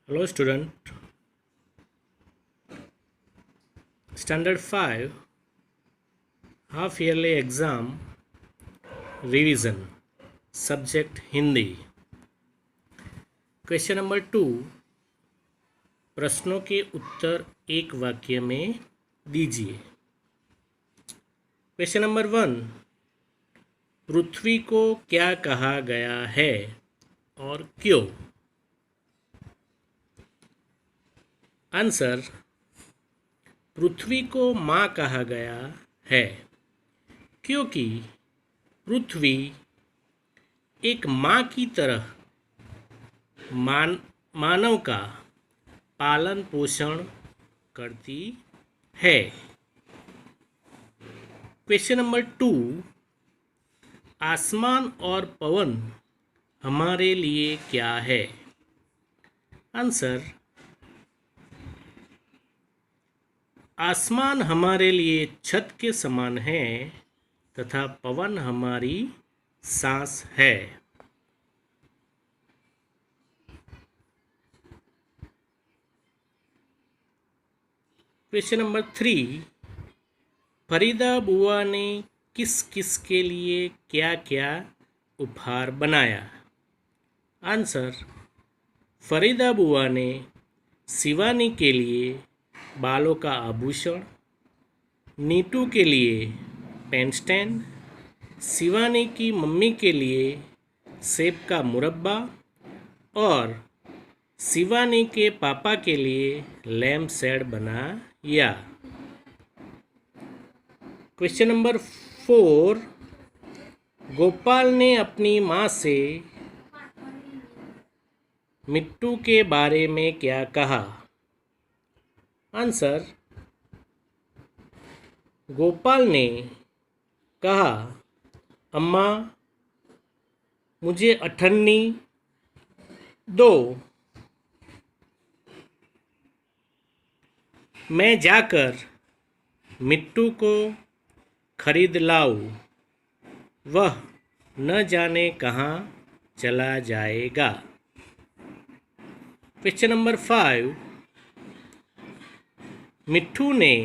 Hello student, standard 5 half yearly exam revision subject Hindi. Question number 2, प्रश्नों के उत्तर एक वाक्य में दीजिए। क्वेश्चन नंबर 1, पृथ्वी को क्या कहा गया है और क्यों? आंसर, पृथ्वी को माँ कहा गया है क्योंकि पृथ्वी एक माँ की तरह मानव का पालन पोषण करती है। क्वेश्चन नंबर 2, आसमान और पवन हमारे लिए क्या है? आंसर, आसमान हमारे लिए छत के समान है तथा पवन हमारी सांस है। क्वेश्चन नंबर 3, फरीदा बुआ ने किस किस के लिए क्या क्या उपहार बनाया? आंसर, फरीदा बुआ ने शिवानी के लिए बालों का आभूषण, नीतू के लिए पेन स्टैंड, शिवानी की मम्मी के लिए सेब का मुरब्बा और शिवानी के पापा के लिए लैम्प शेड बनाया। क्वेश्चन नंबर 4, गोपाल ने अपनी माँ से मिट्टू के बारे में क्या कहा? आंसर, गोपाल ने कहा, अम्मा मुझे अठन्नी दो, मैं जाकर मिट्टू को खरीद लाऊं, वह न जाने कहाँ चला जाएगा। क्वेश्चन नंबर 5, मिट्टू ने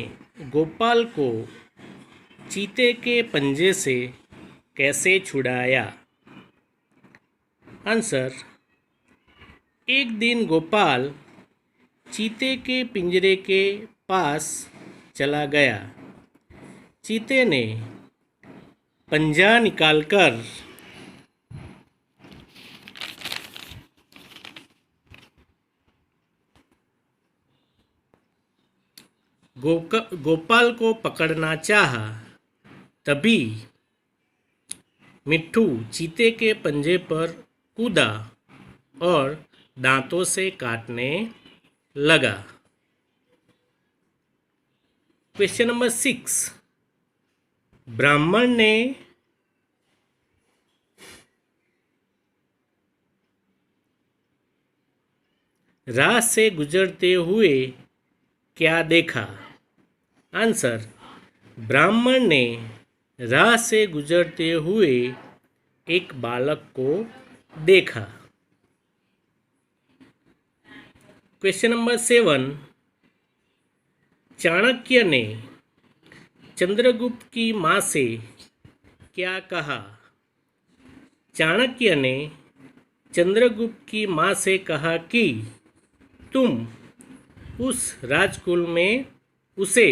गोपाल को चीते के पंजे से कैसे छुड़ाया? आंसर, एक दिन गोपाल चीते के पिंजरे के पास चला गया। चीते ने पंजा निकालकर गोपाल को पकड़ना चाहा, तभी मिट्टू चीते के पंजे पर कूदा और दांतों से काटने लगा। क्वेश्चन नंबर 6, ब्राह्मण ने राह से गुजरते हुए क्या देखा? आंसर, ब्राह्मण ने राह से गुजरते हुए एक बालक को देखा। क्वेश्चन नंबर 7, चाणक्य ने चंद्रगुप्त की माँ से क्या कहा? चाणक्य ने चंद्रगुप्त की माँ से कहा कि तुम उसे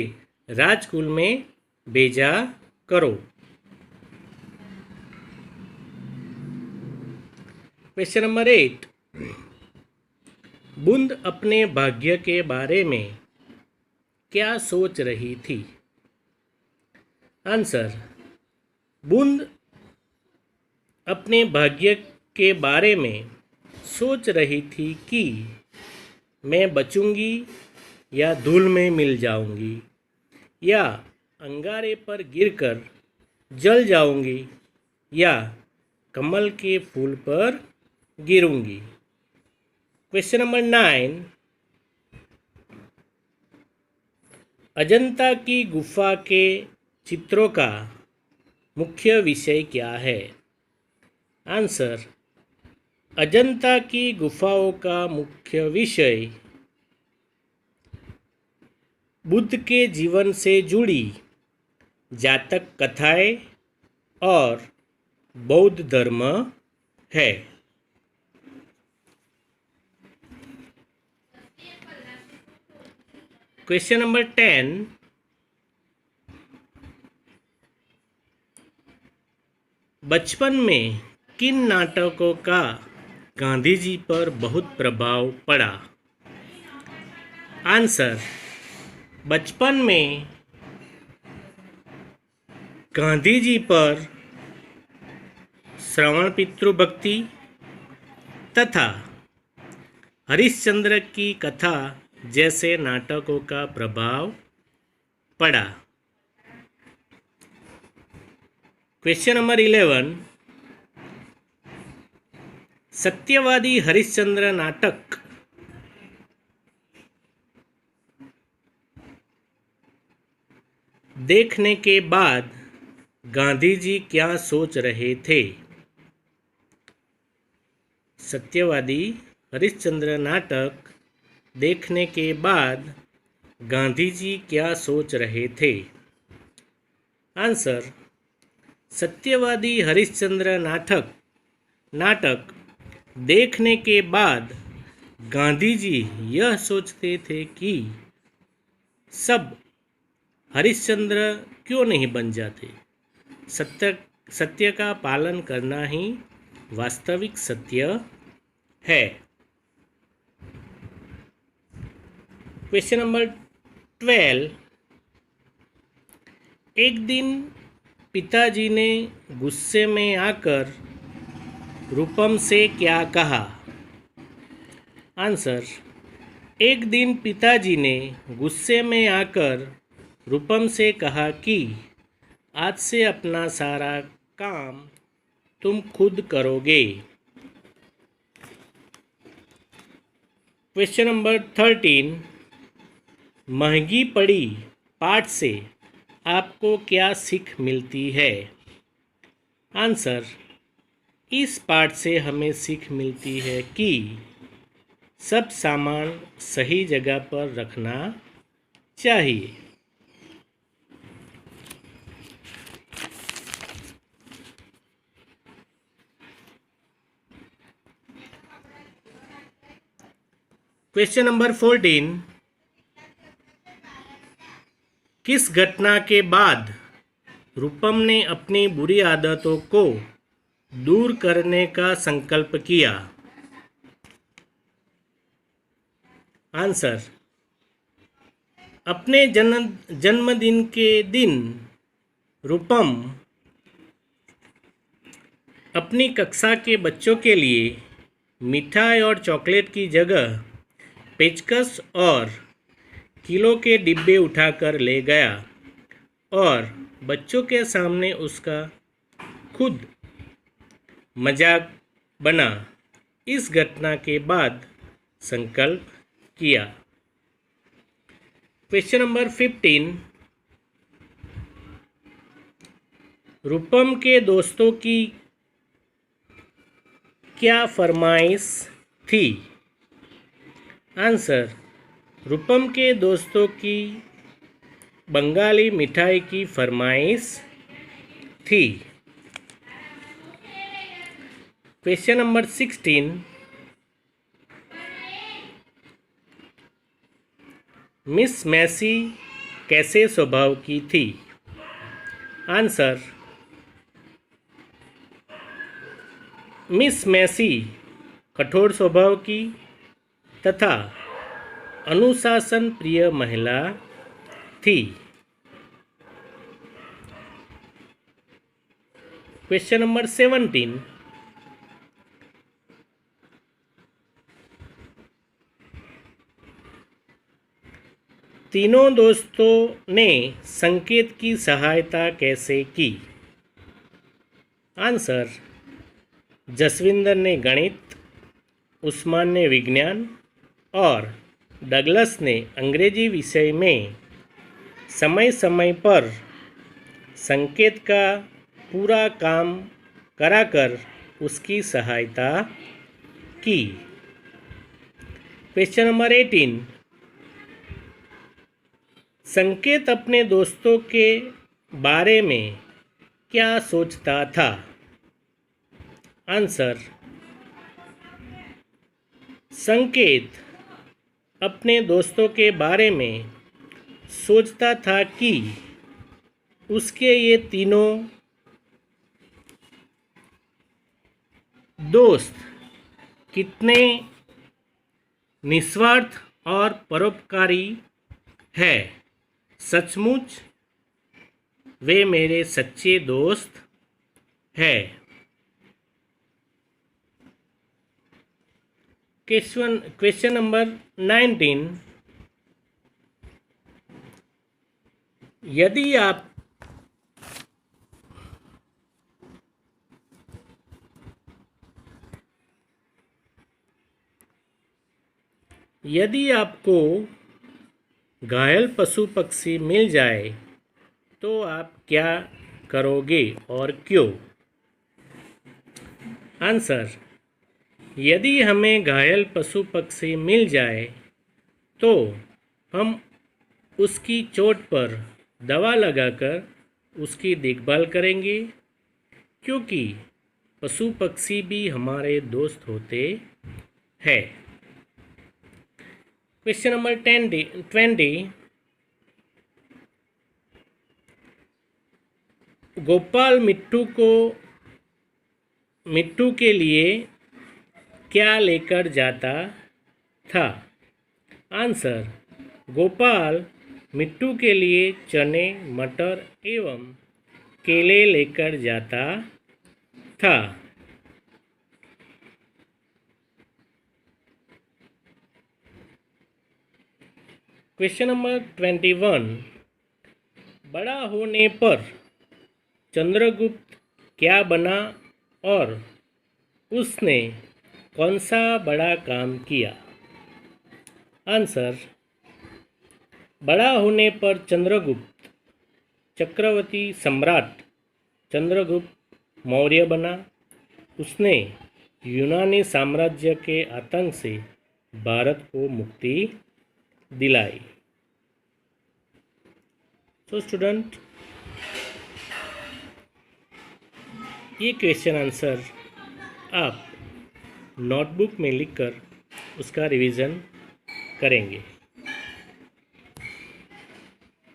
राजकुल में भेजा करो। क्वेश्चन नंबर 8, बूंद अपने भाग्य के बारे में क्या सोच रही थी? आंसर, बूंद अपने भाग्य के बारे में सोच रही थी कि मैं बचूंगी या धूल में मिल जाऊंगी या अंगारे पर गिरकर जल जाऊंगी या कमल के फूल पर गिरूंगी। क्वेश्चन नंबर 9, अजंता की गुफा के चित्रों का मुख्य विषय क्या है? आंसर, अजंता की गुफाओं का मुख्य विषय बुद्ध के जीवन से जुड़ी जातक कथाएं और बौद्ध धर्म है। क्वेश्चन नंबर 10, बचपन में किन नाटकों का गांधी जी पर बहुत प्रभाव पड़ा? आंसर, बचपन में गांधी जी पर श्रवण पितृभक्ति तथा हरिश्चंद्र की कथा जैसे नाटकों का प्रभाव पड़ा। क्वेश्चन नंबर 11, सत्यवादी हरिश्चंद्र नाटक देखने के बाद गांधी जी क्या सोच रहे थे? सत्यवादी हरिश्चंद्र नाटक देखने के बाद गांधी जी क्या सोच रहे थे? आंसर, सत्यवादी हरिश्चंद्र नाटक देखने के बाद गांधी जी यह सोचते थे कि सब हरिश्चंद्र क्यों नहीं बन जाते। सत्य का पालन करना ही वास्तविक सत्य है। क्वेश्चन नंबर 12, एक दिन पिताजी ने गुस्से में आकर रूपम से क्या कहा? आंसर, एक दिन पिताजी ने गुस्से में आकर रूपम से कहा कि आज से अपना सारा काम तुम खुद करोगे। क्वेश्चन नंबर 13, महंगी पड़ी पाठ से आपको क्या सीख मिलती है? आंसर, इस पाठ से हमें सीख मिलती है कि सब सामान सही जगह पर रखना चाहिए। क्वेश्चन नंबर 14, किस घटना के बाद रूपम ने अपनी बुरी आदतों को दूर करने का संकल्प किया? आंसर, अपने जन्मदिन के दिन रूपम अपनी कक्षा के बच्चों के लिए मिठाई और चॉकलेट की जगह पेचकस और किलो के डिब्बे उठाकर ले गया और बच्चों के सामने उसका खुद मजाक बना। इस घटना के बाद संकल्प किया। क्वेश्चन नंबर 15, रूपम के दोस्तों की क्या फरमाइश थी? आंसर, रूपम के दोस्तों की बंगाली मिठाई की फरमाइश थी। क्वेश्चन नंबर 16, मिस मैसी कैसे स्वभाव की थी? आंसर, मिस मैसी कठोर स्वभाव की तथा अनुशासन प्रिय महिला थी। क्वेश्चन नंबर 17, तीनों दोस्तों ने संकेत की सहायता कैसे की? आंसर, जसविंदर ने गणित, उस्मान ने विज्ञान और डगलस ने अंग्रेजी विषय में समय समय पर संकेत का पूरा काम कराकर उसकी सहायता की। क्वेश्चन नंबर 18, संकेत अपने दोस्तों के बारे में क्या सोचता था? आंसर, संकेत अपने दोस्तों के बारे में सोचता था कि उसके ये तीनों दोस्त कितने निस्वार्थ और परोपकारी है। सचमुच वे मेरे सच्चे दोस्त हैं। क्वेश्चन नंबर 19, यदि आपको घायल पशु पक्षी मिल जाए तो आप क्या करोगे और क्यों? आंसर, यदि हमें घायल पशु पक्षी मिल जाए तो हम उसकी चोट पर दवा लगाकर उसकी देखभाल करेंगे, क्योंकि पशु पक्षी भी हमारे दोस्त होते हैं। क्वेश्चन नंबर 20, गोपाल मिट्टू के लिए क्या लेकर जाता था? आंसर, गोपाल मिट्टू के लिए चने, मटर एवं केले लेकर जाता था। क्वेश्चन नंबर 21, बड़ा होने पर चंद्रगुप्त क्या बना और उसने कौन सा बड़ा काम किया? आंसर, बड़ा होने पर चंद्रगुप्त चक्रवर्ती सम्राट चंद्रगुप्त मौर्य बना। उसने यूनानी साम्राज्य के आतंक से भारत को मुक्ति दिलाई। तो स्टूडेंट, ये क्वेश्चन आंसर आप नोटबुक में लिखकर उसका रिवीजन करेंगे।